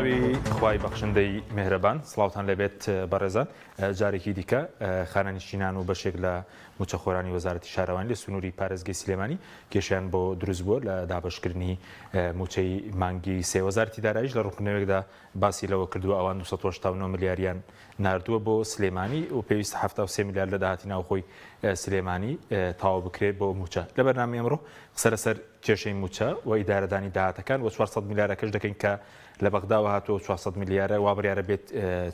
بەناوی خوای بەخشندەی میهرەبان سڵاوتان لەبێت بەڕێزان جارێکی دیکە خانەنشینان و بەشێک لە موچەخۆرانی وەزارەتی شارەوانی لە سنووری پارێزگای سلێمانی کێشیان بۆ دروست بووە لە دابەشکردنی موچەی مانگی سێ. وەزارەتی داراییش لە ڕوونکردنەوەیەکدا باسی لەوە کردووە ئەوان 289 ملیاریان ناردووە بۆ سلێمانی و پێویستە 73 میلیارد لە داهاتی ناوخۆی سلێمانی تاوا بکرێت بۆ موچە. لە بەرنامەی ئەمڕۆ قسە لەسەر کێشەی موچە و ئیدارەدانی داهاتەکان و 400 میلیارەکەش دەکەین کە لە بەغداوە هاتووە 400 میلیارە وا بڕیارە بێت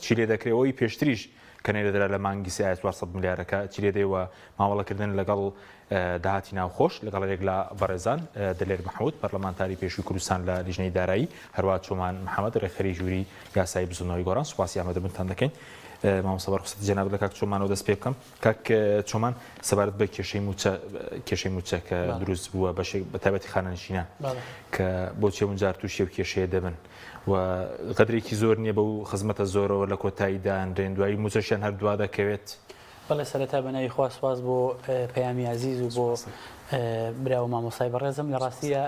چی لێ دەکرێتەوەی پێشتریش کە نێرەدرا لە مانگی سێ 400 میلیارەکە چی لێ دێوە مامەڵەکردن لەگەڵ داهاتی ناوخۆش لەگەڵ یەک لە بەڕێزان دلێر محەموود پەرلەمانتاری پێشووی کوردستان لە لیژنەی دارایی هەروە چۆمان محەممەد ڕێخەری ژووری یاسایی بزنەوەی گۆڕان سوپاسی ئامادەبوونتان دەکەین. مامۆستا بەڕخسەتی جەناب لە کاک چۆمانەوە دەست پێ بکەم. کاک چۆمان سەبارەت بە کێشەی موچە کە دروست بووە بەشێک بەتایبەتی خانەنشینان کە بۆچی هەموو تووشی و کێشەیە دەبن و قەدرێکی زۆر نییە بەو خزمەتە زۆرەوە لە کۆتاییدا ئەندرێن دوایی موچەشیان هەردووا دەکەوێت. بەڵێ سەرەتا بەناوی خوا سوپاس بۆ پەیامی عەزیز و بۆ برا و مامۆستای بەڕێزم. لە ڕاستیە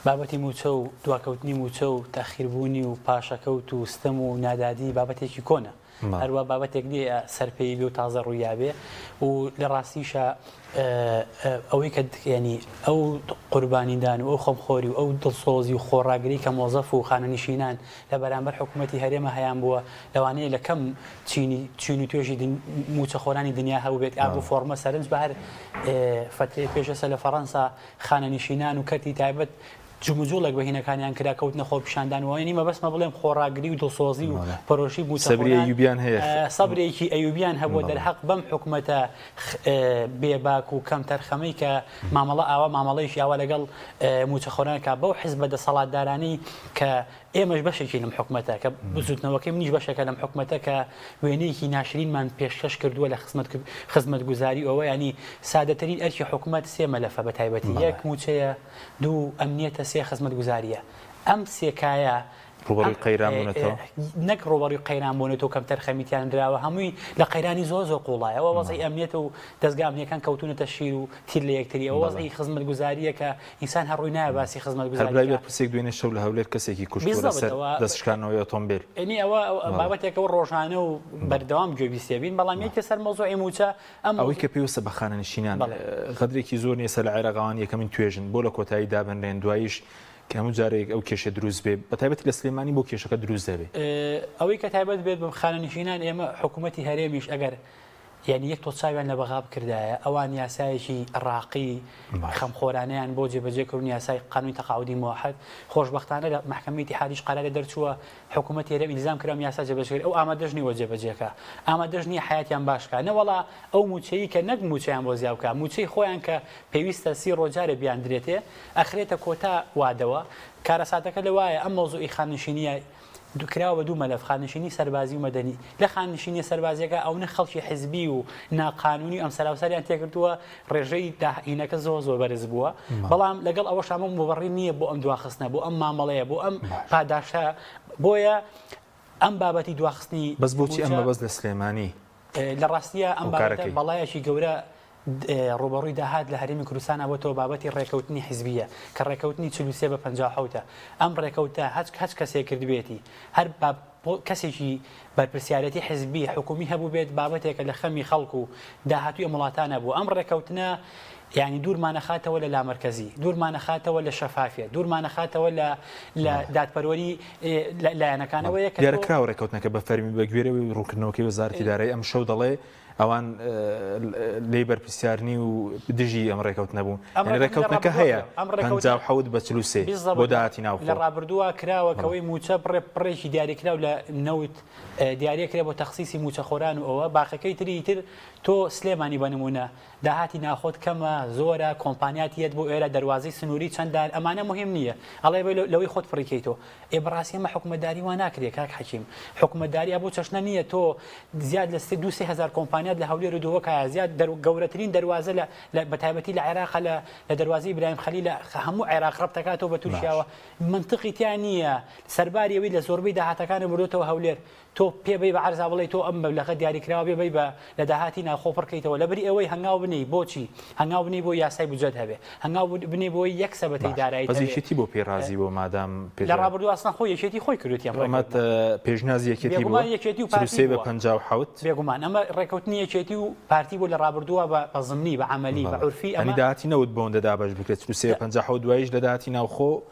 بابەتی موچە و دواکەوتنی موچە و تاخیربوونی و پاشەکەوت و ستەم و نادادی بابەتێکی کۆنە، هەروە بابەتێک نیە سەرپێی بێ و تازە ڕوویابێ و لە ڕاستیشە ئەوەی کە ینی ئەو قوربانیدان و ئەو خەمخۆری و ئەو دڵسۆزی و خۆڕاگری کە مۆزەف و خانەنشینان لە بەرامبەر حکوومەتی هەرێمە هەیان بووە لەوانەیە لە کەم چین و توێژی موچەخۆرانی دنیا هەبوو بێت ئاب و فۆرمە سەرنج بە هەر فترەی پێشەسە لە فەڕەنسا خانەنشینان و کەرتی تایبەت جموجۆڵێک بە هینەکانیان کرا کەوتنە خۆ پیشاندانەوە نیمە بەسمە بڵێم خۆڕاگری و دڵسۆزی و پەرۆشی موچەخۆران هەیە سەبرێکی ئەیوبیان هەبووە دەرحەق بەم حکوومەتە بێباک و کەم تەرخەمەی کە مامەڵە ئاوا مامەڵەیشی ئاوا لەگەڵ موچەخۆران کە بەو حیزبە دەسەڵاتدارانەی کە ئێمەش بەشێکی لەم حکوومەتە کە بزوتنەوەکەی منیش بەشێکە لەم حکوومەتە کە وێنەیەکی ناشرینمان پێشکەش کردووە لە خزمەت گوزاری ئەوە ینی سادەترین ئەرکی حکوومەت سێ مەلەفە بە تایبەتی یەک موچەیە، دوو ئەمنیەتە، سێ خزمەت گوزاریە. ئەم سێکایە ڕوبەڕووی قەیرانبوونەتەوە نەک ڕوبەڕووی قەیرانبوونەتەوە کەم تەرخەمیتیان درراوە هەمووی لە قەیرانی زۆر قوڵایەوە وەزعی ئەمنیەتە و دەستگا ئەمنیەکان کەوتونەتە شیر و تیر لە یەکتری ئەوە وەزعی خزمەت گوزاریە کە ئینسان هەڕووی نایە باسی خزمەت گوزاری پرسێک دوێنێ شەو لە هەولێر کەسێکی کوشتووە لەسەر دەستشکاندنەوەی ئۆتۆمبیل. ئەنی ئەوە بابەتێکەوە ڕۆژانە و بەردەوام گوێبیستێبین بەڵام یەکێ سەر مۆزوعی موچە ئەوەی کە پێویستە بە خانەنشینان قەدرێکی زۆر نیە سەر لە عێراقەوان یەکەمین توێژن بۆ لە کۆتایی دابنرێن دواییش کە هەموو جارێک ئەو کێشە دروست بێ بەتایبەتی لە سلێمانی بۆ کێشەکە دروست دەبێت. ئەوەی کە تایبەت بێت بە خانەنشینان ئێمە حکوومەتی هەرێمیش ئەگەر یعنی یەک تۆ چاویان لە بەغا بکردایە ئەوان یاسایەکی ڕاقی خەمخۆرانەیان بۆ جێبەجێکردن یاسای قانونی تەقاعودی موحد خۆشبەختانە لە محکەمەی اتحادیش قەرارە دەرچووە حکوومەتی هەرێم ئیلزام کردم یاسا جێبەجێکرد ئەو ئامادەش نیوە جێبەجێکە ئامادەش نیە حیاتیان باشکە نەوەڵا ئەو موچەیە کە نەک موچەیان بۆ زیاوکە موچەی خۆیان کە پێویستە سی ڕۆژارە بیاندرێتێ ئەخرێتە کۆتا وادەوە کارەساتەکە لەوایە ئەم مۆزوعی خانەنشینیە دوکراوە دوو مەلەف خانەنشینی سەربازی و مەدەنی. لە خانەنشینی سەربازیەکە ئەو نە خەڵکی حیزبی و ناقانونی ئەم سەراوسەریان تێکردووە ڕێژەی داهینەکە زۆر بەرز بووە بەڵام لەگەڵ ئەوەش ئەمە مبڕی نییە بۆ ئەم دواخستنە بۆ ئەم مامەڵەیە بۆ ئەم پاداشە بۆیە ئەم بابەتی دواخستنی بەس بۆچی ئەمە بەس لە سلێمانی لە ڕاستیە ئەم بابەتە بەڵایەکی گەورە ڕوبەڕووی داهات لە هەرێمی کوردستان بۆتەوە بابەتی ڕێکەوتنی حیزبیە کە ڕێکەوتنی 43 بە 57 ئەم ڕێکەوتە هەچ کەسێک کردبێتی هەر کەسێکی بەرپرسیارەتی حیزبی حکومی هەبوو بێت بابەتێکە لە خەمی خەڵک و داهاتوی وڵاتانە بوو. ئەم ڕێکەوتنە یعنی دوورمانەخاتەوە لە لامەرکەزی، دوورمانەخاتەوە لە شەفافیە، دوورمانەخاتەوە لە دادپەروەری لایەنەکانەوەیە کە دیارەکراوە ڕێکەوتنەکە بە فەرمی بە گوێرەوەی ڕوونکردنەوەکەی وەزارەتی دارایی ئەم شەو دەڵێ ئەوان لێی بەرپرسیارنی و دژی ئەم ڕێکەوت نەبوون ڕێکەوتنەکە هەیە 57 بە 43 بۆ داهاتی ناوخۆ لە ڕابردووە کراوەکەوەی موچە پڕێکی دیاریکراو لە نەوت دیارەکرێ بۆ تەخسیسی موچەخۆران و ئەوە باخەکەی تر تۆ سلێمانی بەنمونە داهاتی ناخۆت کەمە زۆرە کۆمپانیاتیەت بۆ ئێرە دەواازەی سنووری چەندان ئەمانە مهم نییە ئەڵێ لەوەی خۆت پڕیکەیتەوە ئێبڕاستی ئەمە حکوومەتداری وا ناکرێت کاک حەکیم حکوومەتداریە بۆ چەشنە نییە تۆ زیاد لە 2-3 هزار کۆمپانیا ئیسپانیات لە هەولێر و دۆکە زیاد گەورەترین دەواازە لە بەتایبەتی لە عێراق لە دەواازی برایم خەلیل لە هەموو عێراق ڕەبتەکاتەوە بە تووشیاوە منطقی تیان نییە سەرباریەوەی لە زۆربەی داهاتەکانی بردوتەوە هەولێر تۆ پێبەی بە عەرزا بڵێ تۆ ئەم مەبلەغە دیاریکراوە بێ بە لە داهاتی ناخۆ پڕکەیتەوە لەبەری ئەوەی هەنگاو بنی بۆچی هەنگاو بنی بۆ یاسای بودجەت هەبێ هەنگاو بنی بۆی یەک سەبەتەی دارایی پەزیشتی بۆ پێڕازی بۆ مادام لە ڕابردوو ئاسان خۆی یەکێتی خۆی کردوتیان ئەمەت پێشنازی یەکێتی بوو یەکێتی و پارتی بە 57 بێگومان ئەمە ڕێکەوتنی یەکێتی و پارتی بۆ لە ڕابردووە بە زمنی بە عملی بە عورفی ئەنی داهاتی نەوت بۆندەدا بەش بکرێت 350 دوایش لە داهاتی ناوخۆ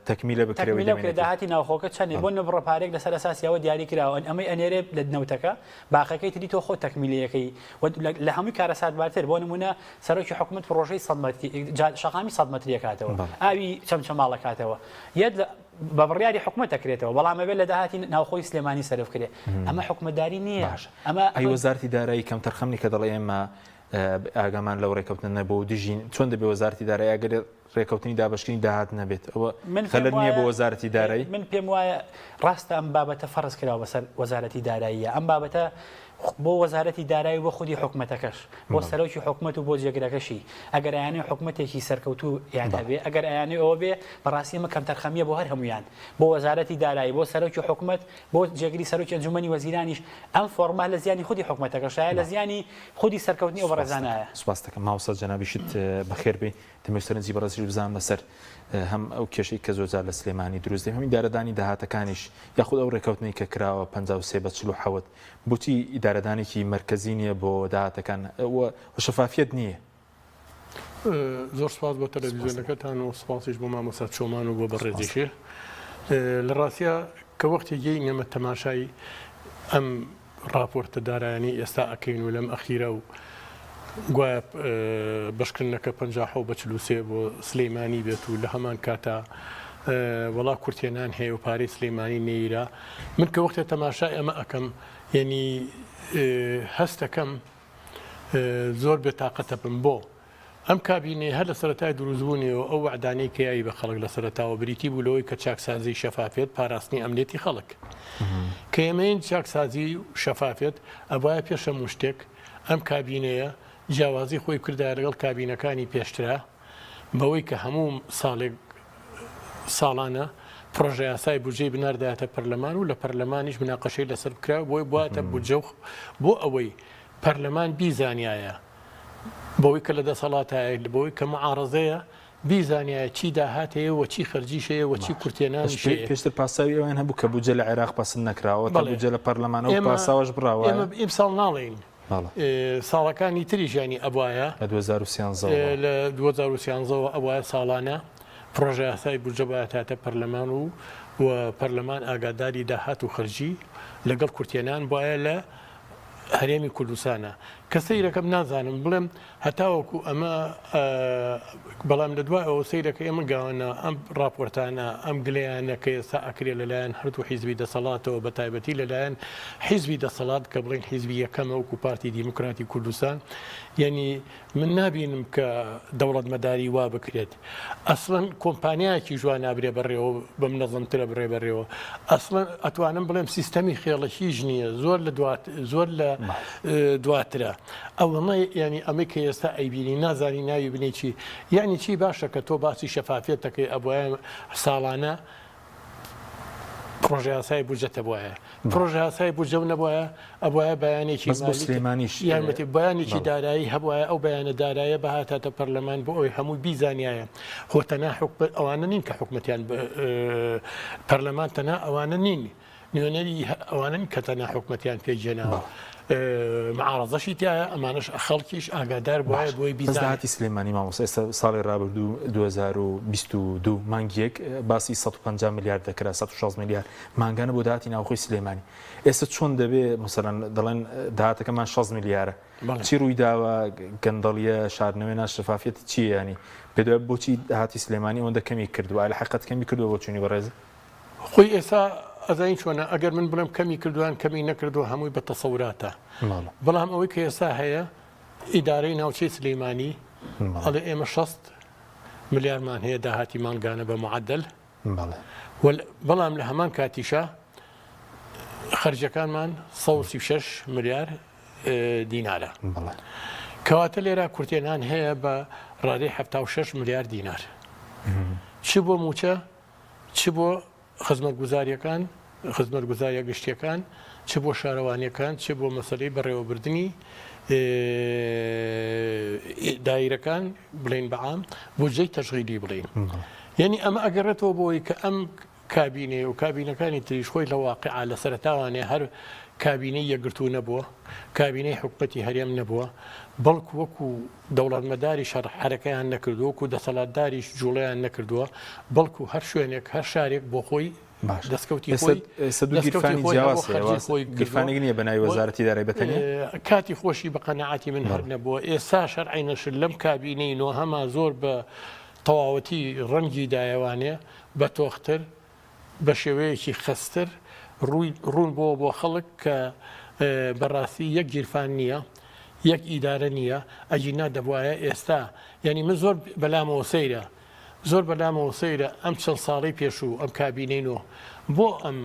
تەکمیلە بکرێت داهاتی ناوخۆکە چەندێ بۆ نەبڕە پارێک لەسەر ئەساسیەوە دیاری کراوە ئەمەی ئەنێرێ لە نەوتەکە باقەکەی تری تۆ خۆ تەکمیلەکەی لە هەمووی کارەسات بارتر بۆ نمونە سەرۆکی حکومت پرۆژەی شەقامی 100 مەتری کاتەوە ئاوی چەمچەماڵە کاتەوە یەک بە بڕیاری حکومت دەکرێتەوە بەڵام ئەبێت لە داهاتی ناوخۆی سلێمانی سەرف کرێ ئەمە حکومتداری نییە ئەمە ئەی وەزارتی دارایی کەم تەرخەمنی کە دەڵێ ئێمە ئاگامان لەو ڕێکەوتن نەبوو دژین چۆن دەبێ وەزارتی دارایی ئەگەر ڕێکەوتنی دابشکردنی داهات نەبێت ئەوە خەلەل نییە بۆ وەزارەتی دارایی من پێم وایە ڕاستە ئەم بابەتە فەرز کراوە بەسەر وەزارەتی داراییە ئەم بابەتە بۆ وەزارەتی دارایی بۆ خودی حکومەتەکەش بۆ سەرۆکی حکومەت و بۆ جێگرەکەشی ئەگەر ئەیانێ حکومەتێکی سەرکەوتوو یان هەبێ ئەگەر ئەیانێ ئەوە بێ بەڕاستی ئەمە کەم تەرخەمیە بۆ هەر هەمویان بۆ وەزارەتی دارایی بۆ سەرۆکی حکومەت بۆ جێگری سەرۆکی ئەنجومەنی وەزیرانیش ئەم فۆرما لە زیانی خودی حکومەتەکەشایە لە زیانی خودی سەرکەوتنی ئەو بەڕێزانایە سوپاس دەکەم ماوەسە جەنابیشت بەخێر بێ دەمەوێت بەڕێزی بزانم لەسەر هەم ئەو کێشەی کە زۆرجار لە سلێمانی دروست دێ هەمی دارەدانی داهاتەکانیش یاخود ئەو ڕێکەوتنی کە کراوە 53 بە 47 بۆچی ئیدارەدانێکی مرکزی نییە بۆ داهاتەکان شەفافیت نییە زۆر سپاس بۆ تەلەڤیزیۆنەکەتان و سپاسیش بۆ مامۆستا چۆمان و بۆ بەڕێزیشێ لە ڕاستیە کە وەختی گەی نەمە تەماشای ئەم راپۆرتە دارایانی ئێستا ئەکەین و لەم ئەخیرە و گوایە بەشکردنەکە 50 بە 43 بۆ سلەیمانی بێت و لە هەمان کاتا وڵا کورتێنان هەیە و پارەی سلەیمانی نەیرا من کە وەختە تەماشای ئەمە ئەەکەم یعنی هەستەکەم زۆر بێتاقەتە بم بۆ ئەم کابینێ هەر لە سەرەتای دروستبوونیەوە ئەو وعدانەی کەیایی بە خەڵک لە سەرەتاوە بریتی بوو لەوەی کە چاکسازی شەفافێت پاراستنی ئەمنێتی خەڵک کە ئێمەین چاکسازی و شەفافێت ئەوایە پێشە هەموو شتێک ئەم کابینەیە جیاوازی خۆی کردای لەگەڵ کابینەکانی پێشترا بەوەی کە هەموو ساڵانە پرۆژە یاسای بودجەی بناردایەتە پەرلەمان و لە پەرلەمانیش مناقەشەی لەسەر بکرا بۆی بواتە بودجە بۆ ئەوەی پەرلەمان بیزانایە بەوەی کە لە دەسەڵاتایە بەوەی کە معارەزەیە بیزانایە چی داهاتەیە و چی خەرجیشەیە و چی کورتێنانیشەیە پێشتر پاساوی ئەویان هەبوو کە بودجە لە عێراق پەسەند نەکراوە تا بودجە لە پەرلەمانەوە پاساوەش بڕاوە ئێمە ئیمساڵ ناڵێن ساڵەکانی تریژیانی ئەوایە لە 2013ەوە ئەوایە ساڵانە پرۆژە یاسای بودجە بایەتە پەرلەمان و پەرلەمان ئاگاداری داهات و خەرجی لەگەڵ کورتێنان بایە لە هەرێمی کوردستانە کە سەیرەکەم نازانم بڵێم هەتاوەکو ئەمە بەڵام لە دوای ئەوە سەیرەکە ئێمە گاوانە ئەم راپۆرتانە ئەم گلەیانە کە ئێستا ئەکرێ لەلایەن هەردوو حیزبی دەسەڵاتەوە بە تایبەتی لەلایەن حیزبی دەسەڵات کە بڵین حیزبی یەکەمە وەکو پارتی دیموکراتی کوردستان یعنی من نابینم کە دەوڵەت مەداری وا بکرێت ئەسڵەن کۆمپانیایەکی جوان نابرێ بەڕێوە بەم نەزمترە بڕێ بەڕێوە ئەسڵەن ئەتوانم بڵێم سیستەمی خێڵەکیش نییە زۆر لە دواترە ئەوەمە ینی ئەمە کە ئێستا ئەیبینی نازانی ناوی بنێکی یعنی چی باشە کە تۆ باسی شەفافێت دەکەی ئەوە ساڵانە پرۆژە یاسای بودجەتە بواە پرۆژە یاسای بودجە نەبواە ئەوە بەیانێکی سلێمانیش یارمەتی بەیانێکی دارایی هەبواە ئەو بەیانە دارایە بەهاتاتە پەرلەمان بۆ ئەوی هەمووی بیزانایە خۆتەنا ئەوانە نین کە حکومەتیان پەرلەمان تەنا ئەوانە نین نوێنەری ئەوانن کە تەنا حکومەتیان پێیجێناوە معارەزەشی تایە ئەمانش خەڵکیش ئاگادار بواە بۆی بیزاتی سلێمانی مامۆستا ئێستا ساڵی ڕابردوو 2022 مانگیەک باسی 150 میلیارد دەکرا 160 میلیارد مانگانە بۆ داهاتی ناوخۆی سلێمانی ئێستا چۆن دەبێ مەسەڵەن دەڵێن داهاتەکەمان 60 میلیارە چی ڕووی داوە گەندەڵیە شاردنەوەی شەفافیەتی چیە ینی پێدوای بۆچی داهاتی سلێمانی ئەوەندە کەمی کردووە لە حقیقەت کەمی کردووە بۆ چوونی بەڕێز خۆی ئێستا ئەزین چۆنە ئەگەر من بڵێم کەمی کردووان کەمی نەکردو هەمووی بە تەسەوراتە بەڵام ئەوەی کە ئێستا هەیە ئیدارەی ناوچەی سلەیمانی ئەڵێ ئێمە 60 ملیارمان هەیە داهاتی مانگانە بە معدل بەڵام لە هەمان کاتیشە خەرجەکانمان 136 ملیار دینارە کەواتە لێرە کورتێنان هەیە بە ڕادەی 76 ملیار دینار چ بۆ موچە چ بۆ خزمەتگوزاریەکان خزمەتگوزاریە گشتیەکان چ بۆ شارەوانیەکان چ بۆ مەسەلەی بەڕێوەبردننی دایرەکان بڵین بەعام بۆ جێی تەشغیلی بڵین یعنی ئەمە ئەگەڕێتەوە بۆی کە ئەم کابینێ و کابینەکانی تریش خۆی لە واقعا لە سەرتاوانێ هەر کابینەی یەکگرتوو نەبووە کابینەی حکومەتی هەرێم نەبووە بەڵکو وەکو دەوڵەتمەداری حرەکەیان نەکردو وەکو دەسەڵاتداریش جوڵەیان نەکردووە بەڵکو هەر شوێنێک هەر شارێک بۆ خۆی دەستکەوتی گیرفانێک نییە بە ناوی وەزارەتی دارایی بەتەنێ کاتی خۆشی بە قەنەعاتی من هەر نەبووە ئێستا شەرعینەشر لەم کابینەینەوە هەما زۆر بە تەواوەتی ڕەنگی دایەوانێ بە تۆختر بە شێوەیەکی خەستر ڕوون بۆ خەڵک کە بەڕاستی یەک گیرفان نییە یەک ئیدارە نییە ئەجینا دەبواە ئێستا یعنی من زۆر بەلامەوە سەیرە زۆر بەلامەوە سەیرە ئەم چەند ساڵی پێشوو ئەم کابینەینەوە بۆ ئەم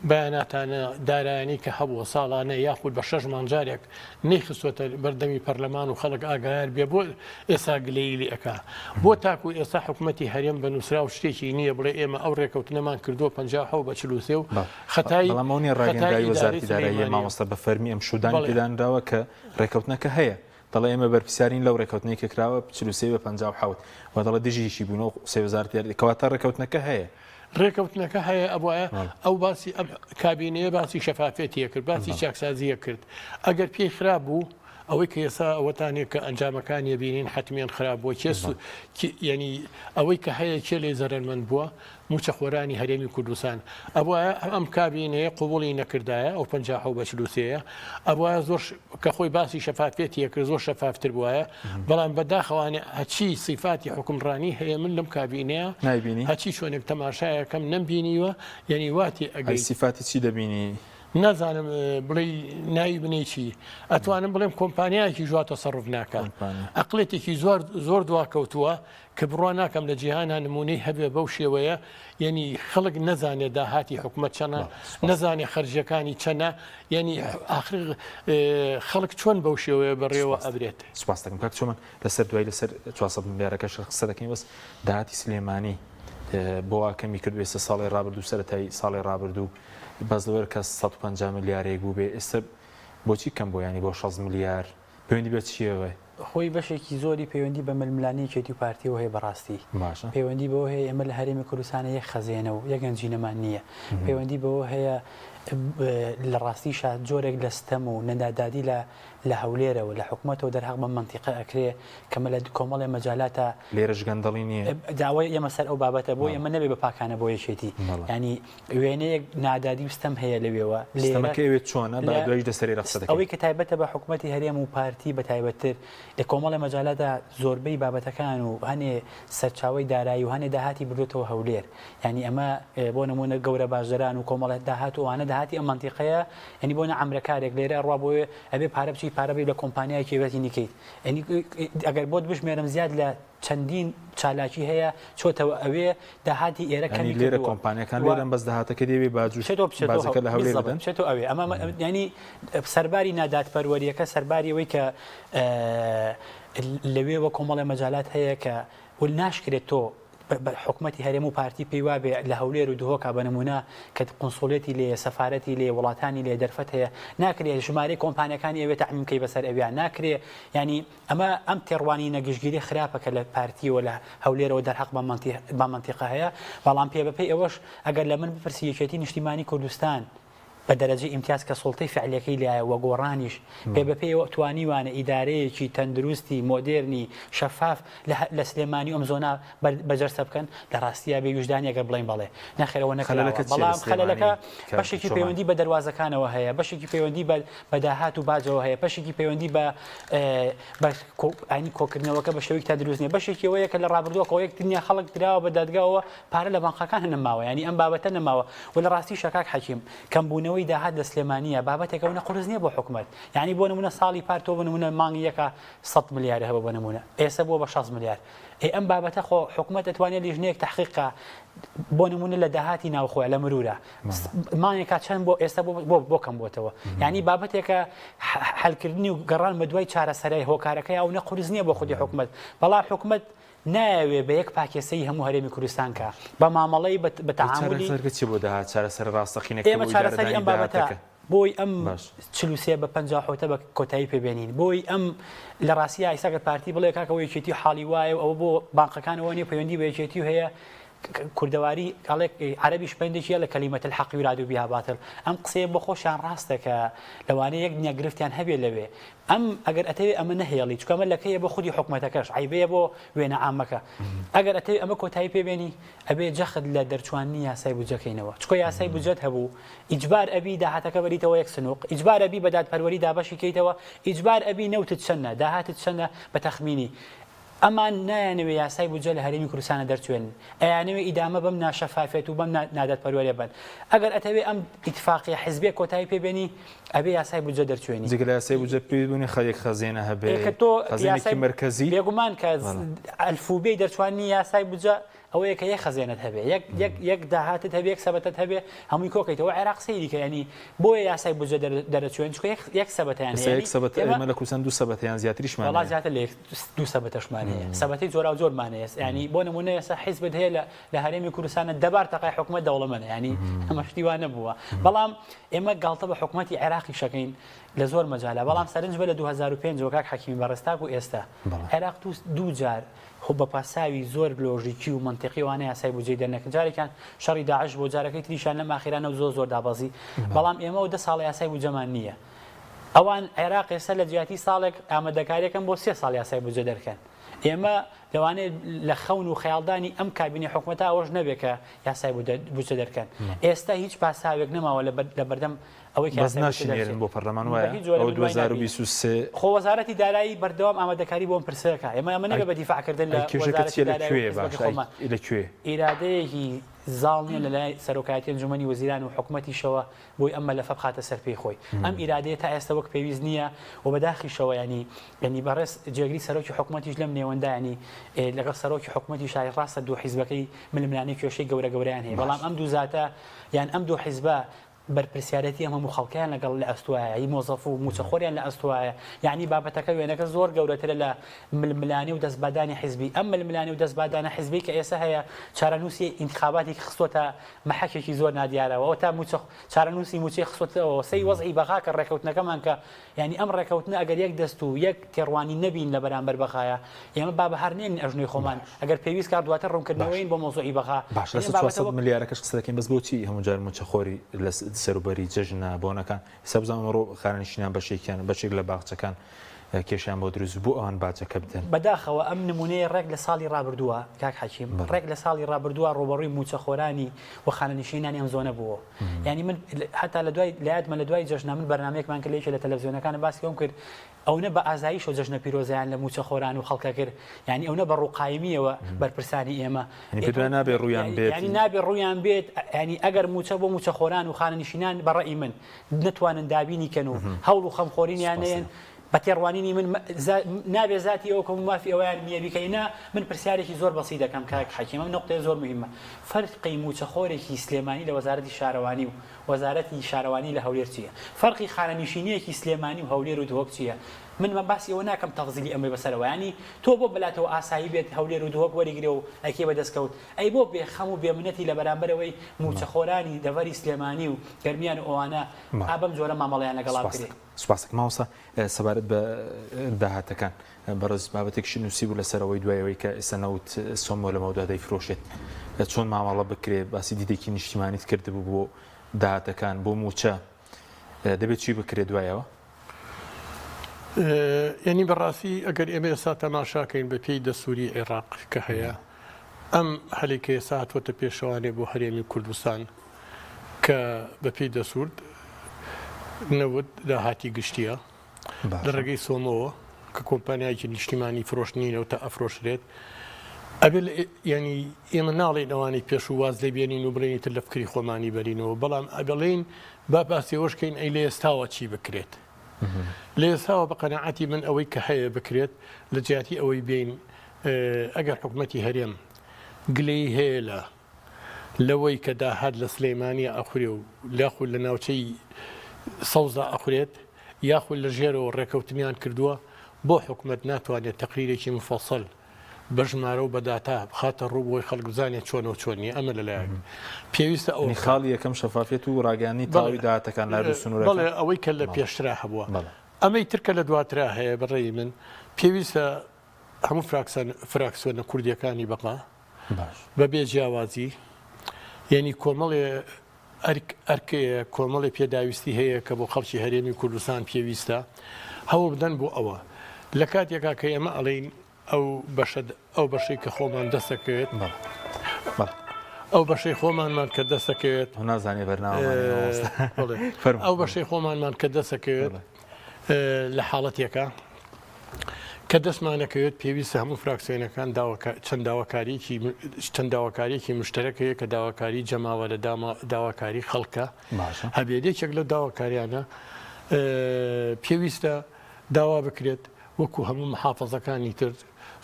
بەیاناتانە دارایانی کە هەبووە ساڵانە یاخود بە 6 مانجارێک نەیخستوەتە بەردەمی پەرلەمان و خەڵک ئاگایار بێ بۆ ئێستا گلەیلی ئەکا بۆ تاکو ئێستا حکوومەتی هەرێم بە نووسرا و شتێکی نییە بڵێ ئێمە ئەو ڕێکەوتنەمان کردووە 57 بە 43 و خەتای بەڵامەوەنی ڕاگەندای وەزارەتی دارایی مامۆستا بە فەرمی ئەم شودان پێدانراوە کە ڕێکەوتنەکە هەیە دەڵێ ئێمە بەرپرسیارین لەو ڕێکەوتنەی کە کراوە 43 بە 57 و دەڵێ دژیشی بوونەوە سێوەزارەتی کەواتە ڕێکەوتنەکە هەیە ڕێکەوتنەکە هەیە ئەوە ئەو باسی ئەم کابینەیە باسی شەفافێتیە کرد باسی چاکسازیە کرد ئەگەر پێی خراپ بوو ئەوەی کە ئێستا ئەوەتانێک کە ئەنجامەکانی بینین حتمیان خراپ بووە ینی ئەوەی کە هەیە کێ لێ زەرمەند بووە موچە خۆرانی هەرێمی کوردستان ئەوە ئەم کابینەیە قوبوڵی نەکردایە ئەو 50 بە 43 ئەوە زۆر کە خۆی باسی شەفافێتیە کرد زۆر شەفافتر بووە بەڵام بەداخەوانێ هەچی سیفاتی حکومڕانی هەیە من لەم کابینەیە نایبینی هەچی شوێنێک تەماشایەکەم نەمبینیوە یعنی واتی ئەگەی سیفاتی چی دەبینی نازانم بڵێ ناوی بنێکی ئەتوانم بڵێم کۆمپانیایکی ژوا تەسەڕف ناکە ئەقلێتێکی زۆر دواکەوتووە کە بڕوا ناکەم لە جیهانە نمونەی هەبێ بەو شێوەیە یعنی خەڵک نەزانێت داهاتی حکوومەت چەنە نەزانێ خەرجەکانی چەنە یعنی آخر خەڵک چۆن بەو شێوەیە بەڕێوە ئەبرێت سوپاس دەکەم کاک چۆمن لەسەر دوای لەسەر 400 ملیارەکە قسە دەکەین بەس داهاتی سلێمانی بۆ واکەمی کرد ئێستا ساڵی ڕابردوو سەرەتایی ساڵی ڕابردوو باز لەوەر کە 150 ملیارێک بوو بێ ئێستا بۆچی کەم بۆ ینی بۆ 6 ملیار پەیوەندی بێت چیەوە خۆی بەشێکی زۆری پەیوەندی بە ململانی چێتی و پارتیەوە هەیە بەڕاستی پەیوەندی بەوە هەیە ئێمە لە هەرێمی کوردستانە یەک خەزێنە و یەک گەنجینەمان نییە پەیوەندی بەوە هەیە لە ڕاستیشا جۆرێک لە ستەم و نەدادادی لە هەولێرەوە لە حکوومەتەوە دەرهەق بە منتیقە ئەکرێ کەمە لە کۆمەڵی مەجالاتە لێرەش گەندەڵی نییە داوای ئێمە سەر ئەو بابەتە بۆ ئێمە نەبێ بە پاکانە بۆ یەکێتی ینی وێنەیەک نادادی و ستەم هەیە لەوێەوە لێمەکەوێت چۆنە بە دوای دەسەری ڕەخسە ئەوەی کە تایبەتە بە حکوومەتی هەرێم و پارتی بە تایبەتتر لە کۆمەڵی مەجالاتە زۆربەی بابەتەکان و هەنێ سەرچاوی دارایی و هەنێ داهاتی بردوێتەوە هەولێر ینی ئەمە بۆ نمونە گەورە باشدەران و کۆمەڵێت داهات و وانە داهاتی ئەم منتیقەیە ینی بۆ نەعەمرەکارێک لێرە ڕوا بۆیە ئەبێ پارە بچی پارەبی لە کۆمپانیای کێوەتی نیکەیت ینی ئەگەر بۆت بشمێرم زیاد لە چەندین چالاکی هەیە چۆتەوە ئەوێ داهاتی ئێرە کەمی لێرە کۆمپانیەکان لێرن بەس داهاتەکە دەوێ باجوشێتەوە لە هەولێر بدەن چێتەوە ئەوێ ئەمە ینی سەرباری ناداتپەروەریەکە سەرباریەوەی کە لەوێوە کۆمەڵی مەجالات هەیە کە ول ناشکرێت تۆ حکوومەتی هەرێم و پارتی پێی وابێ لە هەولێر و دهۆکا بە نمونە کە قونسوڵێتی لێ سەفارەتی لێ وڵاتانی لێ دەرفەت هەیە ناکرێت ژمارەی کۆمپانیەکانی ئەوێ تەعمیمکەی بەسەر ئەویان ناکرێ ینی ئەمە ئەم تێڕوانی نەگەشتگیری خراپەکە لە پارتیەوە لە هەولێرەوە دەرحەق بە منتیقە هەیە بەڵام پێ بەپێی ئەوەش ئەگەر لە من بپرسی یەکێتی نیشتیمانی کوردستان بە دەرەجە ئیمتیاز کە سوڵتەی فعلیەکەی لایە وە گۆڕانیش پێ بەپێیەوە توانیوانە ئیدارەیەکی تەندروستی مۆدێرنی شەفاف لە سلێمانی ئەم زۆنا بەجەرسە بکەن لە ڕاستیە بێ وجدانیەگە بڵین بڵێ نەخێرەوە نەکەلەوە بەڵام خەلەلەکە بەشێکی پەیوەندی بە دەواازەکانەوە هەیە بەشێکی پەیوەندی بە داهات و باجەوە هەیە بەشێکی پەیوەندی بە ئاینی کۆکردنەوەکە بە شێوەیەک تا دروست نیە بەشێکی ئەوەیە کە لە ڕابردووەکەەوە یەک دنیا خەڵک دراوە بە دادگاوە پارە لە بانقەکان هەنەماوە ینی ئەم بابەتە نەماوە و لە ڕاستی شەکاک حەکیم کەمبوونەوەی داهات لە سلێمانیە بابەتێکە و نەقورس نییە بۆ حکوومەت یعنی بۆ نمونە ساڵی پارتۆ بە نمونە مانگی یەکە 100 ملیار هەبە بە نمونە ئێستا بۆ بە 6 ملیار ئەم بابەتە خۆ حکوومەت دەتوانێت لیژنەیەک تحقیقا بۆ نمونە لە داهاتی ناوخۆ لە مرورە مانێکا چەند بۆ ئێستا بۆ کەم بۆتەوە یعنی بابەتێکە حلکردنی و گەڕان بە دوای چارەسەرای هۆکارەکەی ئەو نەقورس نییە بۆ خودی حکوومەت بەڵام حکوومەت ناوێ بە یەک پاکێسەی هەموو هەرێمی کوردستان کە بە مامەڵەی بە تەعاملی بۆ داهات چارەسەر ڕاستەقینەکە ئێمە چارەسەری ئەم بابەتە بۆی ئەم 43 بە 57 بە کۆتایی پێبێنین بۆی ئەم لە ڕاستی ئایساگە پارتی بڵێ کاکەوە یەکێتی حاڵی وایە ئەوە بۆ بانقەکانەوە نیە پەیوەندی بە یەکێتی هەیە کوردەواری ئەڵێک عەرەبیش پەیوەندێکیە لە کەلیمەت الحەق یوراد بها باطل ئەم قسەیە بۆ خۆشیان ڕاستە کە لەوانەیە یەک دنیا گرفتیان هەبێ لەوێ ئەم ئەگەر ئەتەوێ ئەمە نەهێڵی چکە ئەمە لەکەیە بۆ خودی حکوومەتەکەش عیبەیە بۆ وێنە عامەکە ئەگەر ئەتەوێ ئەمە کۆتایی پێبێنی ئەبێ جەخت لە دەرچوانی یاسای بودجەکەینەوە چکۆ یاسای بودجەت هەبوو ئیجبار ئەبی داهاتەکە بەریتەوە یەک سنووق ئیجبار ئەبی بە دادپەروەری دابەشی کەیتەوە ئیجبار ئەبی نەوتت چەندە داهاتت چەندە بە تەخمینی ئەمان نایانەوێ یاسای بودجە لە هەرێمی کوردستانە دەرچوێن ئەیانەوێ ئیدامە بەم ناشەفافێت و بەم نادەتپەروەریە بن ئەگەر ئەتەوێ ئەم ئیتفاقی حیزبێ کۆتایی پێبێنی ئەبێ یاسای بودجە دەرچوێنی جگە لە یاسای بودجە پێبوونی خەریک خەزینە هەبێ خەزینێکی مرکزی بێگومان کە ئەلفوبەی دەرچوانی یاسای بودجە ئەوەیە کە یەک خەزێنت هەبێ یەک داهاتت هەبێ یەک سەبەتت هەبێ هەمووی کۆکەیتەوە عێراق سەیریکە ینی بۆیە یاسای بودجە دەرەچوێن چکە یەک سەبەتیان هەیە ئێمە لە کوردستان دوو سەبەتیان زیاتریشمان وڵات زیاتر لە دوو سەبەتەشمان هەیە سەبەتی جۆرا و جۆرمان هەیە ینی بۆ نمونە ئێستا حیزبت هەیە لە هەرێمی کوردستانە دەبار تەقای حکوومەت دەوڵەمەندە ینی ئەمە شتیوان نەبووە بەڵام ئێمە گاڵتە بە حکوومەتی عێراقی شەکەین لە زۆر مەجالە بەڵام سەرنج بە لە 2005 وەکاک حەکیمی بەڕێستاک و ئێستا عێراق دوو جار خۆ بە پاساوی زۆر لۆژیکی و منتیقی وانە یاسای بودجەی دەرنەکەن جارێکیان شەڕی داعش بۆ جارەکەی تریشان لەم ئاخیرانە و زۆر دابەزی بەڵام ئێمە و 10 ساڵ یاسای بودجەمان نییە ئەوان عێراق ئێستا لە جیاتی ساڵێک ئامادەکاریەکەن بۆ 3 ساڵ یاسای بودجە دەرکەن ئێمە لەوانەیە لە خەون و خەیاڵدانی ئەم کابینی حکوومەتە ئەوەش نەبێت کە یاسای بودجە دەرکەن ئێستا هیچ پاساوێک نەماوە لە بەردەم ئەوەی بەس ناشینێرن بۆ پەرلەمان وایە 2023 خۆ وەزارەتی دارایی بەردەوام ئامادەکاری بۆم پرسەکە ئەمە نەبێ بە دیفاعکردن لە وەزارەتی دارایی لەکوێ ئیرادەیەکی زاڵ نیە لەلای سەرۆکایەتی ئەنجومەنی وەزیران و حکوومەتیشەوە بۆی ئەم مەلەفە بخاتە سەر پێی خۆی ئەم ئیرادەیە تا ئێستا وەک پێویست نییە و بەداخیشەوە ینی بەڕێز جێگری سەرۆکی حکوومەتیش لەم نێوەندا ینی لەگەڵ سەرۆکی حکوومەتی شای ڕاستە دوو حیزبەکەی ململانی کێشەی گەورەیان هەیە بەڵام ئەم دوو زاتە یان ئەم دوو حیزبە بەرپرسیارەتی هەموو خەڵکیان لەگەڵ لە ئەستوایە هی مۆزەف و موچەخۆریان لە ئەستوایە یعنی بابەتەکە وێنەکە زۆر گەورەترە لە ململانی و دەستبادانی حیزبی ئەم ململانی و دەستبادانە حیزبی کە ئێستا هەیە چارەنووسی ئینتخاباتی خستۆتە مەحەکێکی زۆر نادیارەوە تا چارەنووسی موچەی خستۆتەوە سەی وەزعی بەغا کە ڕێکەوتنەکەمان کە یعنی ئەم ڕێکەوتنە ئەگەر یەک دەست و یەک تێڕوانی نەبین لە بەرامبەر بەغایە ئێمە با بەهار نێن ئەژنۆی خۆمان ئەگەر پێویست کار دواتر ڕوونکردنەوەین بۆ مۆزوعی بەغا باش لە 400 ملیارەکەش قسە دەکەین بەس بۆچی هەموو جار موچەخۆری لە سەروبەری جەژن بۆنەکان سەبزان ڕۆ خانەنشینیان بەشێکیان بەشێک لە باغچەکان کێشیان بۆ دروست بوو ئەوان باجەکە بدەن بەداخەوە ئەم نمونەیە ڕێک لە ساڵی ڕابردووە کاک حەکیم ڕێک لە ساڵی ڕابردووە ڕۆبەڕووی موچەخۆرانی و خانەنشینانی ئەم زۆنە بووە یعنی من حتا لە دوای لایەتمە لە دوای جەژنە من بەرنامەیەکمان کە لێکە لە تەلەڤیزیۆنەکان باسی ئەوم کرد ئەوە بە ئازاییش و جەژنە پیرۆزیان لە موچەخۆران و خەڵکە کرد یعنی ئەوە بە ڕووقایمیەوە بەرپرسانی ئێمە نابێ ڕویان بێت ینی نابێ ڕویان بێت ینی ئەگەر موچە بۆ موچەخۆران و خانەنشینان بەڕێی من نتوانن دابینی کەن و هەوڵ و خەمخۆرینیانەیەن بە تێڕوانینی من نابێ زاتی ئەو کەم مافی ئەویان نییە بیکەینە من پرسیارێکی زۆر بەسی دەکەم کاک حەکیم ئەم نقطەیە زۆر مهمە فەرقی موچەخۆرێکی سلێمانی لە وەزارەتی شارەوانی و وەزارەتی شارەوانی لە هەولێر چییە فەرقی خانەنشینیەکی سلێمانی و هەولێر و دهۆک چییە من باسی ئەوە ناکەم تەغزیلی ئەمەی بەسەرەوە ینی تۆ بۆ بەلاتەوە ئاسایی بێت هەولێر و دهۆک وەریگرێ و ئەکێ بەدەستکەوت ئەی بۆ بێخەم و بێمنەتی لە بەرامبەرەوەی موچەخۆرانی دەڤەری سلێمانی و گەرمیان و ئەوانە ئابەم جۆرە مامەڵەیان لەگەڵا بکرێت سوپاسک ماوەسا سەبارەت بە داهاتەکان بەڕێز بابەتێکشی نووسی بوو لەسەرەوەی دوایەوەی کە ئێستا نەوت سۆمۆ لە مەودا دەیفرۆشێت چۆن مامەڵە بکرێت باسی دیدێکی نیشتیمانیت کردبوو بۆ داهاتەکان بۆ موچە دەبێت چی بکرێت دوایەوە یعنی بەڕاستی ئەگەر ئێمە ئێستا تەماشاکەین بە پێی دەسووری عێراق کە هەیە ئەم هەلێکە ئێستا هاتووەتە پێشەوانێ بۆ هەرێمی کوردستان کە بە پێی دەسوورد نەوت داهاتی گشتیە لە ڕێگەی سۆمەوە کە کۆمپانیایکی نیشتیمانی فرۆشتنینەوە تا ئەفرۆشرێت ئەبێ ینی ئێمە ناڵێن ئەوانی پێش و واز لێبێنین و بڵێنیتر لە فکری خۆمانی بەرینەوە بەڵام ئەبڵێن با پاسیەوەشکەین ئەی لە ئێستاوە چی بکرێت لە ئێستاوە بە قەنەعەتی من ئەوەی کە هەیە بکرێت لە جیاتی ئەوەی بین ئەگەر حکوومەتی هەرێم گلەی هەیە لەوەی کە داهات لە سلەیمانیە ئەخورێ و لاخو لە ناوچەی سەوزدا ئەخورێت یاخود لە ژێرەوە ڕێکەوتنیان کردووە بۆ حکوومەت ناتوانێت تەقریرێکی مفەسەڵ بە ژمارە و بەداتا بخاتە ڕوو بۆی خەڵک بزانێت چۆنەوە چۆنی ئەمە لەلایەن پێویستە ئەو خاڵی یەکەم شەفافێت و ڕاگەیاندنی تاوی داهاتەکان لە سنوورەکان بەڵێ ئەوەی کە لە پێشترا هەبووە ئەمەی ترکە لە دواترا هەیە بەڕێی من پێویستە هەموو فراکسیۆنە کوردیەکانی بەقا بەبێ جیاوازی یعنی کۆمەڵێ ئەرکەیە کۆمەڵی پێداویستی هەیە کە بۆ خەڵکی هەرێمی کوردستان پێویستە هەوڵ بدەن بۆ ئەوە لە کاتێکا کە ئێمە ئەڵێن ئەو بەشەی کە خۆمان دەستەکەوێت ئەو بەشەی خۆمانمان کە دەستەکەوێت نازانێ بەرنامە ئەو بەشەی خۆمانمان کە دەستەکەوێت لە حاڵەتێکە کە دەستمانەکەوێت پێویستە هەموو فراکسیۆنەکان چەند داواکاریەکی مشتەرەکەیە کە داواکاری جەماوە لە داواکاری خەڵکە هەبێدێکێک لە داواکاریانە پێویستە داوا بکرێت وەکو هەموو محافەزەکانی تر